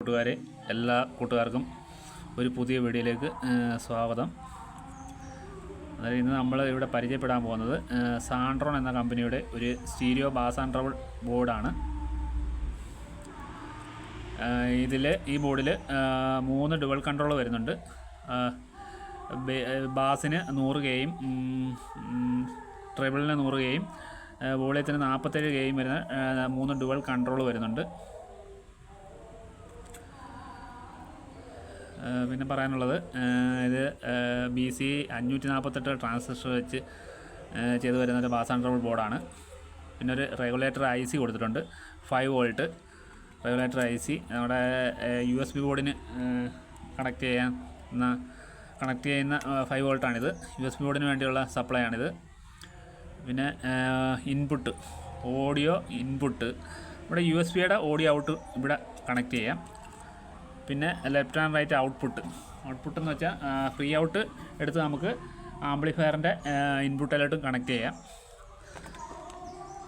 കൂട്ടുകാരെ, എല്ലാ കൂട്ടുകാർക്കും ഒരു പുതിയ വീഡിയോയിലേക്ക് സ്വാഗതം. അതായത് ഇന്ന് നമ്മൾ ഇവിടെ പരിചയപ്പെടാൻ പോകുന്നത് സാൻഡ്രോൺ എന്ന കമ്പനിയുടെ ഒരു സ്റ്റീരിയോ ബാസ് ആൻഡ് ട്രബിൾ ബോർഡാണ്. ഈ ബോർഡിൽ 3 ഡുവൽ കൺട്രോൾ വരുന്നുണ്ട്. ബാസിന് 100 കെയും ട്രിബിളിന് 100 കെയും വോളിയത്തിന് 47 കെയും വരുന്ന 3 ഡുവൽ കൺട്രോൾ വരുന്നുണ്ട്. പിന്നെ പറയാനുള്ളത്, ഇത് BC 548 ട്രാൻസിസ്റ്റർ വെച്ച് ചെയ്തു വരുന്നൊരു ബാസ് ആൻഡ് ട്രബിൾ ബോർഡാണ്. പിന്നെ ഒരു റെഗുലേറ്റർ IC കൊടുത്തിട്ടുണ്ട്, 5 വോൾട്ട് റെഗുലേറ്റർ IC. നമ്മുടെ USB ബോർഡിന് കണക്ട് ചെയ്യുന്ന 5 വോൾട്ടാണിത്. USB ബോർഡിന് വേണ്ടിയുള്ള സപ്ലൈ ആണിത്. പിന്നെ ഇൻപുട്ട്, ഓഡിയോ ഇൻപുട്ട്, ഇവിടെ USB-യുടെ ഓഡിയോ ഔട്ട് ഇവിടെ കണക്ട് ചെയ്യാം. പിന്നെ ലെഫ്റ്റ് ആൻഡ് റൈറ്റ് ഔട്ട്പുട്ട് എന്ന് വെച്ചാൽ ഫ്രീ ഔട്ട് എടുത്ത് നമുക്ക് ആംപ്ലിഫയറിൻ്റെ ഇൻപുട്ടിലോട്ടും കണക്ട് ചെയ്യാം.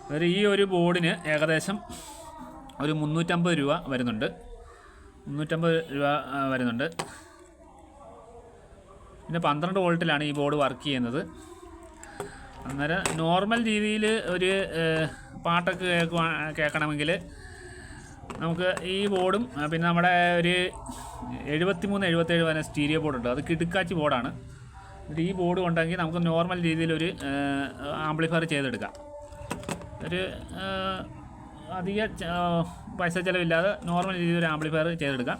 അതായത് ഈ ഒരു ബോർഡിന് ഏകദേശം ഒരു 350 രൂപ വരുന്നുണ്ട്. 350 രൂപ വരുന്നുണ്ട്. പിന്നെ 12 വോൾട്ടിലാണ് ഈ ബോർഡ് വർക്ക് ചെയ്യുന്നത്. അന്നേരം നോർമൽ രീതിയിൽ ഒരു പാട്ടൊക്കെ കേൾക്കണമെങ്കിൽ നമുക്ക് ഈ ബോർഡും പിന്നെ നമ്മുടെ ഒരു 73-77 വരെ സ്റ്റീരിയോ ബോർഡുണ്ട്. അത് കിടുക്കാച്ചി ബോർഡാണ്. എന്നിട്ട് ഈ ബോർഡ് ഉണ്ടെങ്കിൽ നമുക്ക് നോർമൽ രീതിയിലൊരു ആംപ്ലിഫയർ ചെയ്തെടുക്കാം. ഒരു അധിക പൈസ ചിലവില്ലാതെ നോർമൽ രീതിയിൽ ഒരു ആംപ്ലിഫയർ ചെയ്തെടുക്കാം.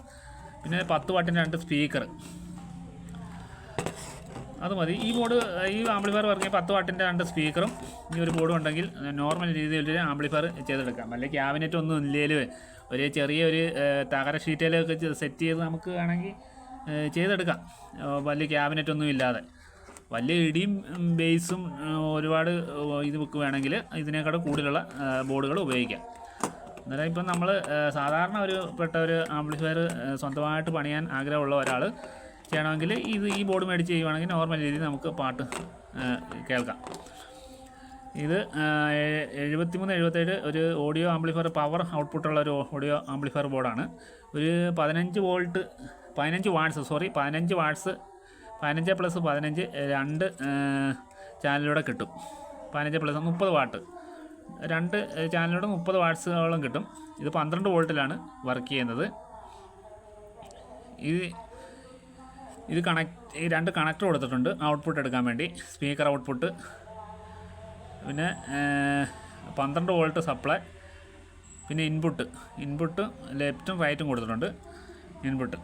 പിന്നെ 10 വാട്ടിൻ്റെ 2 സ്പീക്കർ, അത് മതി. ഈ ആംപ്ലിഫയർ പറഞ്ഞാൽ 10 വാട്ടിൻ്റെ 2 സ്പീക്കറും ഈ ഒരു ബോർഡും ഉണ്ടെങ്കിൽ നോർമൽ രീതിയിലൊരു ആംപ്ലിഫയർ ചെയ്തെടുക്കാം. അല്ലെങ്കിൽ ക്യാബിനറ്റ് ഒന്നും ഇല്ലെങ്കിൽ ഒരു ചെറിയൊരു തകര ഷീറ്റിലൊക്കെ സെറ്റ് ചെയ്ത് നമുക്ക് വേണമെങ്കിൽ ചെയ്തെടുക്കാം. വലിയ ക്യാബിനറ്റ് ഒന്നും ഇല്ലാതെ വലിയ ഇടിയും ബേസും ഒരുപാട് ഇത് വേണമെങ്കിൽ ഇതിനേക്കാൾ കൂടുതലുള്ള ബോർഡുകൾ ഉപയോഗിക്കാം. അന്നേരം ഇപ്പം നമ്മൾ സാധാരണ ഒരു ആംപ്ലിഫയർ സ്വന്തമായിട്ട് പണിയാൻ ആഗ്രഹമുള്ള ഒരാൾ ചെയ്യണമെങ്കിൽ ഈ ബോർഡ് മേടിച്ച് ചെയ്യുവാണെങ്കിൽ നോർമൽ രീതിയിൽ നമുക്ക് പാട്ട് കേൾക്കാം. ഇത് 73-77 ഒരു ഓഡിയോ ആംപ്ലിഫയർ, പവർ ഔട്ട്പുട്ടുള്ള ഒരു ഓഡിയോ ആംപ്ലിഫയർ ബോർഡാണ്. ഒരു 15 വാട്ട്സ് 15+15 2 ചാനലിലൂടെ കിട്ടും. 15+30 വാട്ട് 2 ചാനലിലൂടെ 30 വാട്ട്സോളം കിട്ടും. ഇത് 12 വോൾട്ടിലാണ് വർക്ക് ചെയ്യുന്നത്. ഈ 2 കണക്ടർ കൊടുത്തിട്ടുണ്ട് ഔട്ട്പുട്ട് എടുക്കാൻ വേണ്ടി, സ്പീക്കർ ഔട്ട്പുട്ട്. പിന്നെ 12 വോൾട്ട് സപ്ലൈ. പിന്നെ ഇൻപുട്ട് ലെഫ്റ്റും റൈറ്റും കൊടുത്തിട്ടുണ്ട് ഇൻപുട്ട്.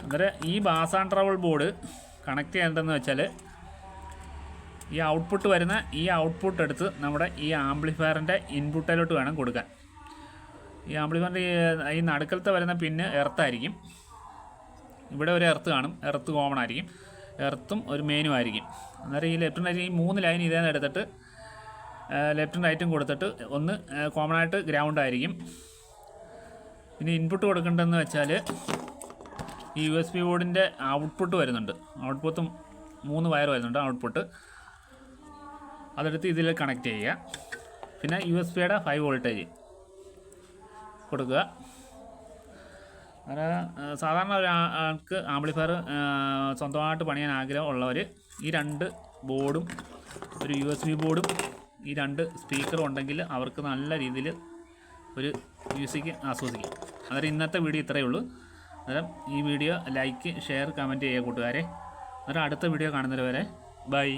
അന്നേരം ഈ bass and treble board connect ചെയ്യേണ്ടതെന്ന് വെച്ചാൽ ഈ ഔട്ട്പുട്ട് എടുത്ത് നമ്മുടെ ഈ ആംപ്ലിഫയറിൻ്റെ ഇൻപുട്ടിലോട്ട് വേണം കൊടുക്കാൻ. ഈ ആംപ്ലിഫയറിൻ്റെ ഈ നടുക്കലത്തെ വരുന്ന പിന്ന് എർത്തായിരിക്കും. ഇവിടെ ഒരു എർത്ത് കാണും, എർത്ത് കോമൺ ആയിരിക്കും. എർത്തും ഒരു മെയിനും ആയിരിക്കും. അന്നേരം ഈ ലെഫ്റ്റും റൈറ്റും ഈ 3 ലൈൻ ഇതേന്ന് എടുത്തിട്ട് ലെഫ്റ്റും റൈറ്റും കൊടുത്തിട്ട് ഒന്ന് കോമൺ ആയിട്ട് ഗ്രൗണ്ട് ആയിരിക്കും. പിന്നെ ഇൻപുട്ട് കൊടുക്കേണ്ടതെന്ന് വെച്ചാൽ ഈ USB ബോർഡിൻ്റെ ഔട്ട്പുട്ട് വരുന്നുണ്ട്. ഔട്ട്പുട്ടും 3 വയർ വരുന്നുണ്ട് ഔട്ട്പുട്ട്. അതെടുത്ത് ഇതിൽ കണക്ട് ചെയ്യുക. പിന്നെ USB-യുടെ 5 വോൾട്ടേജ് കൊടുക്കുക. അങ്ങനെ സാധാരണ ഒരാൾക്ക് ആംപ്ലിഫയർ സ്വന്തമായിട്ട് പണിയാൻ ആഗ്രഹമുള്ളവർ ഈ 2 ബോർഡും ഒരു USB ബോർഡും ഈ 2 സ്പീക്കറും ഉണ്ടെങ്കിൽ അവർക്ക് നല്ല രീതിയിൽ ഒരു മ്യൂസിക് ആസ്വദിക്കും. അന്നേരം ഇന്നത്തെ വീഡിയോ ഇത്രയേ ഉള്ളൂ. അന്നേരം ഈ വീഡിയോ ലൈക്ക്, ഷെയർ, കമൻറ്റ് ചെയ്യുക കൂട്ടുകാരെ. അന്നേരം അടുത്ത വീഡിയോ കാണുന്നവരെ ബൈ.